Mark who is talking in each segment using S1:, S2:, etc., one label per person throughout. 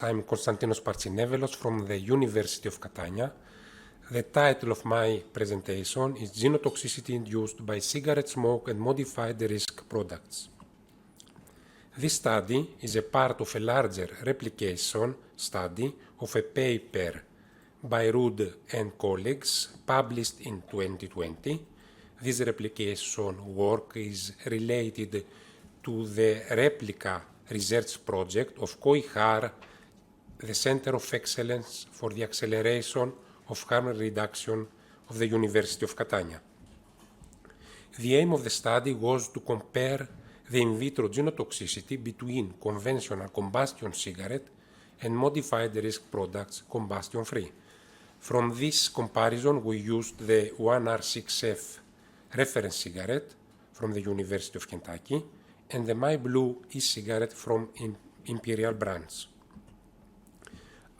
S1: I'm Konstantinos Partsinevelos from the University of Catania. The title of my presentation is Genotoxicity induced by cigarette smoke and modified risk products. This study is a part of a larger replication study of a paper by Rudd and colleagues published in 2020. This replication work is related to the replica research project of SCOHRE, the Center of Excellence for the Acceleration of Harm Reduction of the University of Catania. The aim of the study was to compare the in vitro genotoxicity between conventional combustion cigarette and modified risk products combustion-free. From this comparison, we used the 1R6F reference cigarette from the University of Kentucky and the My Blue e-cigarette from Imperial Branch.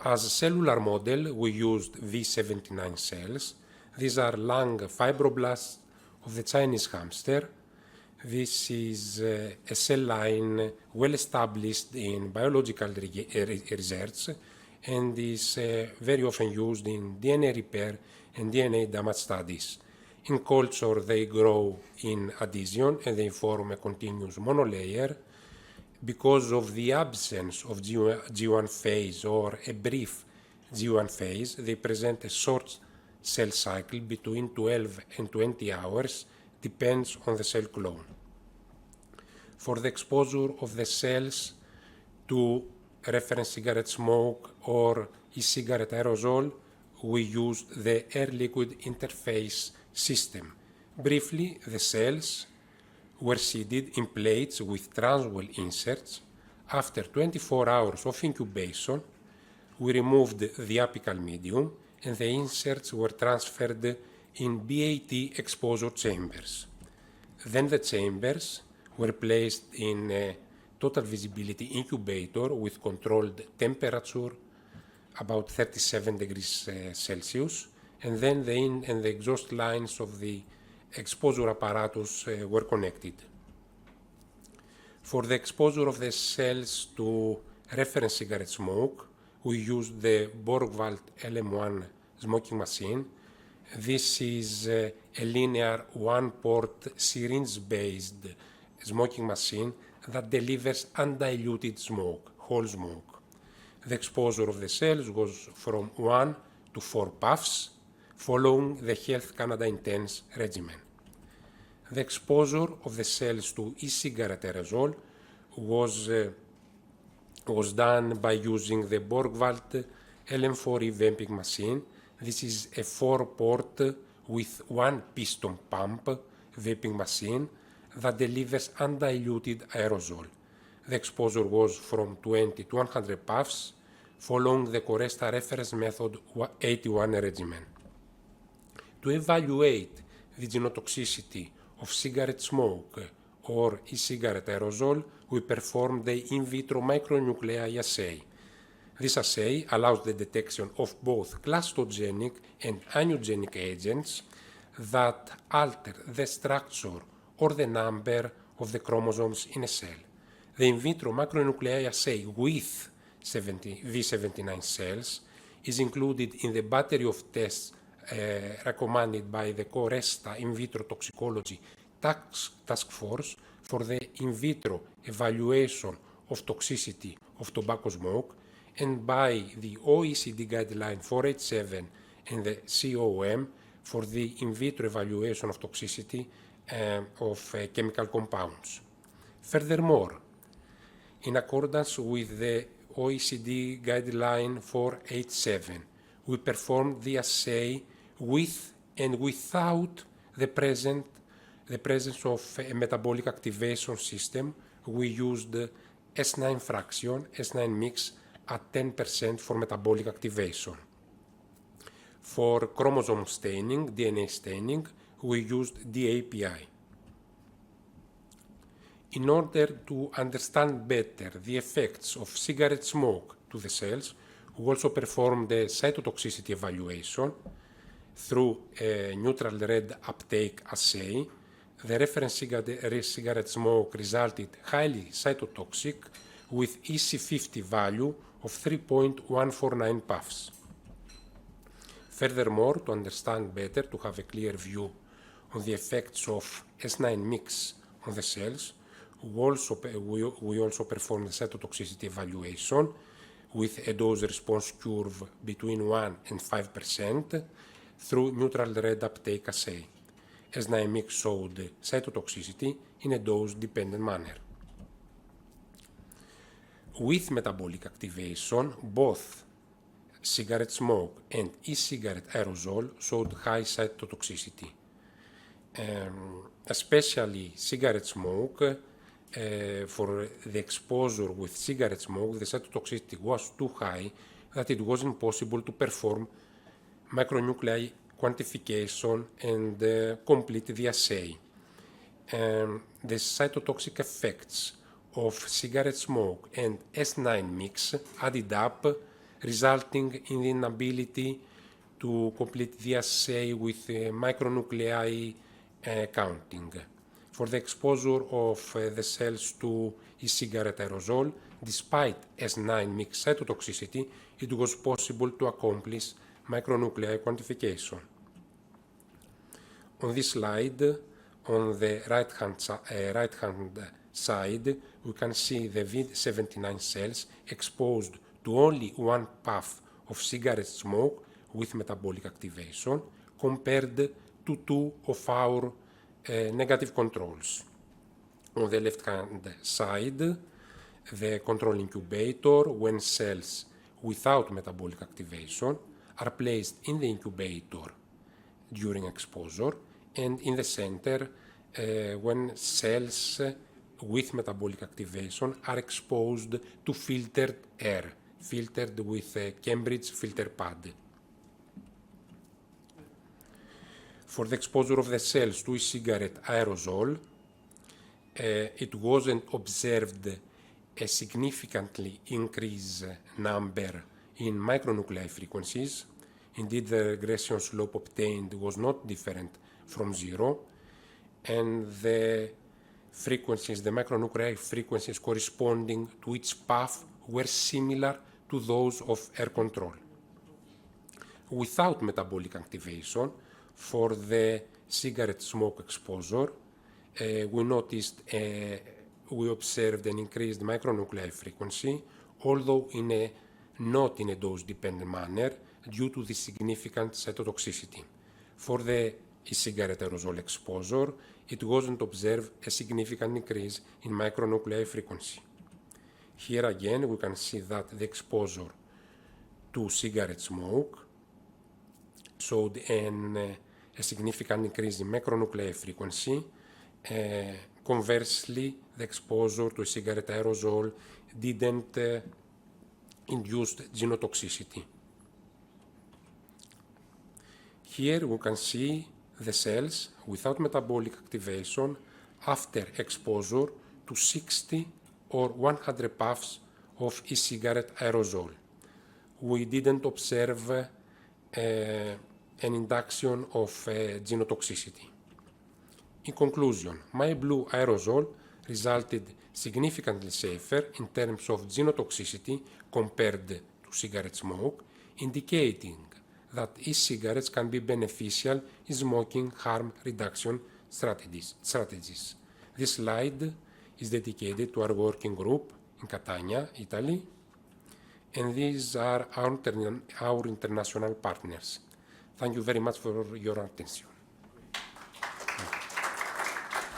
S1: As a cellular model, we used V79 cells. These are lung fibroblasts of the Chinese hamster. This is a cell line well established in biological research and is very often used in DNA repair and DNA damage studies. In culture, they grow in adhesion and they form a continuous monolayer. Because of the absence of G1 phase or a brief G1 phase, they present a short cell cycle between 12 and 20 hours, depends on the cell clone. For the exposure of the cells to reference cigarette smoke or e-cigarette aerosol, we used the air-liquid interface system. Briefly, the cells were seeded in plates with transwell inserts. After 24 hours of incubation, we removed the apical medium and the inserts were transferred in BAT exposure chambers. Then the chambers were placed in a total visibility incubator with controlled temperature, about 37 degrees Celsius, and then the in and the exhaust lines of the exposure apparatus were connected. For the exposure of the cells to reference cigarette smoke, we used the Borgwald LM1 smoking machine. This is a linear one-port syringe-based smoking machine that delivers undiluted smoke, whole smoke. The exposure of the cells was from 1 to 4 puffs, following the Health Canada Intense regimen. The exposure of the cells to e-cigarette aerosol was done by using the Borgwald LM4 vamping machine. This is a 4-port with 1 piston pump vaping machine that delivers undiluted aerosol. The exposure was from 20 to 100 puffs, following the Coresta reference method 81 regimen. To evaluate the genotoxicity of cigarette smoke or e-cigarette aerosol, we performed the in vitro micronuclei assay. This assay allows the detection of both clastogenic and angiogenic agents that alter the structure or the number of the chromosomes in a cell. The in vitro micronuclei assay with V79 cells is included in the battery of tests recommended by the Coresta in vitro toxicology task force for the in vitro evaluation of toxicity of tobacco smoke and by the OECD guideline 487 and the COM for the in vitro evaluation of toxicity of chemical compounds. Furthermore, in accordance with the OECD guideline 487, we performed the assay with and without the presence of a metabolic activation system. We used S9 fraction, S9 mix at 10% for metabolic activation. For chromosome staining, DNA staining, we used DAPI. In order to understand better the effects of cigarette smoke to the cells, we also performed the cytotoxicity evaluation through a neutral red uptake assay. The reference cigarette smoke resulted highly cytotoxic with EC50 value of 3.149 puffs. Furthermore, to understand better, to have a clear view on the effects of S9 mix on the cells, we also performed the cytotoxicity evaluation with a dose response curve between 1 and 5% through neutral red uptake assay. S9 mix showed cytotoxicity in a dose-dependent manner. With metabolic activation, both cigarette smoke and e-cigarette aerosol showed high cytotoxicity. Especially cigarette smoke, for the exposure with cigarette smoke, the cytotoxicity was too high that it wasn't possible to perform micronuclei quantification and complete the assay. The cytotoxic effects of cigarette smoke and S9 mix added up, resulting in the inability to complete the assay with micronuclei counting. For the exposure of the cells to e-cigarette aerosol, despite S9 mix cytotoxicity, it was possible to accomplish micronuclei quantification. On this slide, on the right-hand side, we can see the V79 cells exposed to only one puff of cigarette smoke with metabolic activation compared to two of our negative controls. On the left-hand side, the control incubator, when cells without metabolic activation are placed in the incubator during exposure, and in the center, when cells with metabolic activation are exposed to filtered air, filtered with a Cambridge filter pad. For the exposure of the cells to e-cigarette aerosol, it wasn't observed a significantly increased number in micronuclei frequencies. Indeed, the regression slope obtained was not different from zero, and the frequencies, the micronuclei frequencies corresponding to each puff were similar to those of air control. Without metabolic activation, for the cigarette smoke exposure, we observed an increased micronuclei frequency, although not in a dose-dependent manner due to the significant cytotoxicity. For the e-cigarette aerosol exposure, it wasn't observed a significant increase in micronuclei frequency. Here again, we can see that the exposure to cigarette smoke showed a significant increase in micronuclei frequency. Conversely, the exposure to a cigarette aerosol didn't induce genotoxicity. Here we can see the cells without metabolic activation after exposure to 60 or 100 puffs of e-cigarette aerosol. We didn't observe an induction of genotoxicity. In conclusion, my blue aerosol resulted significantly safer in terms of genotoxicity compared to cigarette smoke, indicating that e-cigarettes can be beneficial in smoking harm reduction strategies. This slide is dedicated to our working group in Catania, Italy, and these are our international partners. Thank you very much for your attention.